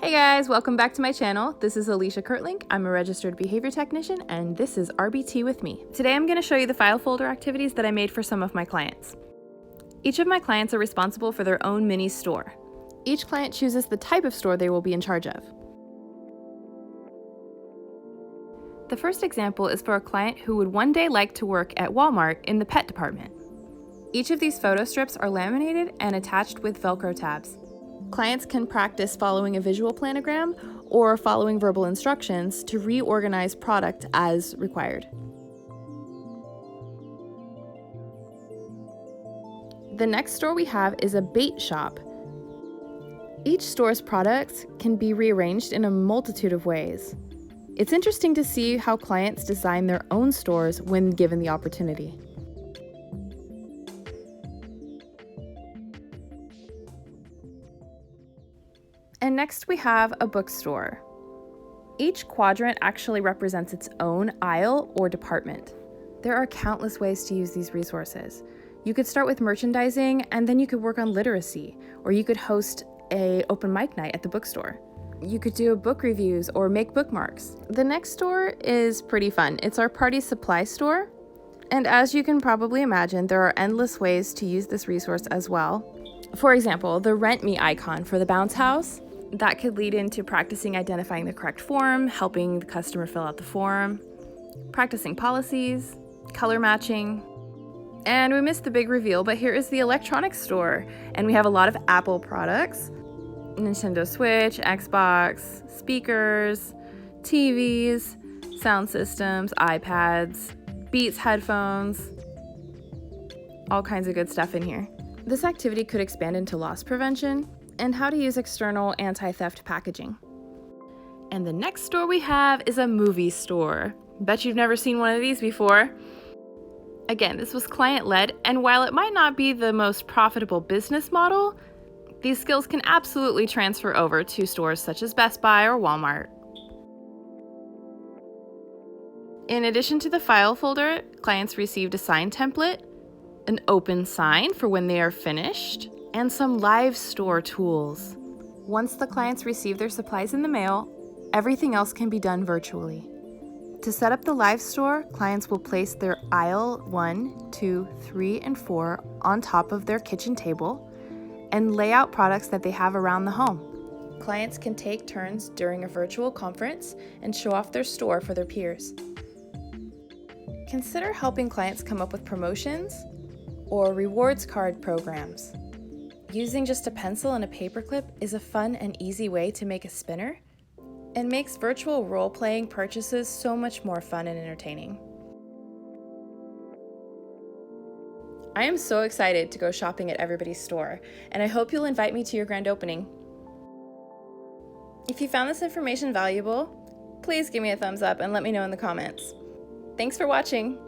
Hey guys, welcome back to my channel. This is Alicia Kurtlink. I'm a registered behavior technician, and this is RBT with me. Today I'm going to show you the file folder activities that I made for some of my clients. Each of my clients are responsible for their own mini store. Each client chooses the type of store they will be in charge of. The first example is for a client who would one day like to work at Walmart in the pet department. Each of these photo strips are laminated and attached with Velcro tabs. Clients can practice following a visual planogram or following verbal instructions to reorganize product as required. The next store we have is a bait shop. Each store's products can be rearranged in a multitude of ways. It's interesting to see how clients design their own stores when given the opportunity. And next we have a bookstore. Each quadrant actually represents its own aisle or department. There are countless ways to use these resources. You could start with merchandising, and then you could work on literacy, or you could host an open mic night at the bookstore. You could do book reviews or make bookmarks. The next store is pretty fun. It's our party supply store. And as you can probably imagine, there are endless ways to use this resource as well. For example, the Rent Me icon for the bounce house. That could lead into practicing identifying the correct form, helping the customer fill out the form, practicing policies, color matching. And we missed the big reveal, but here is the electronics store. And we have a lot of Apple products: Nintendo Switch, Xbox, speakers, TVs, sound systems, iPads, Beats headphones, all kinds of good stuff in here. This activity could expand into loss prevention and how to use external anti-theft packaging. And the next store we have is a movie store. Bet you've never seen one of these before. Again, this was client-led, and while it might not be the most profitable business model, these skills can absolutely transfer over to stores such as Best Buy or Walmart. In addition to the file folder, clients received a sign template, an open sign for when they are finished, and some live store tools. Once the clients receive their supplies in the mail, everything else can be done virtually. To set up the live store, clients will place their aisle 1, 2, 3, and 4 on top of their kitchen table and lay out products that they have around the home. Clients can take turns during a virtual conference and show off their store for their peers. Consider helping clients come up with promotions or rewards card programs. Using just a pencil and a paperclip is a fun and easy way to make a spinner and makes virtual role-playing purchases so much more fun and entertaining. I am so excited to go shopping at everybody's store, and I hope you'll invite me to your grand opening. If you found this information valuable, please give me a thumbs up and let me know in the comments. Thanks for watching.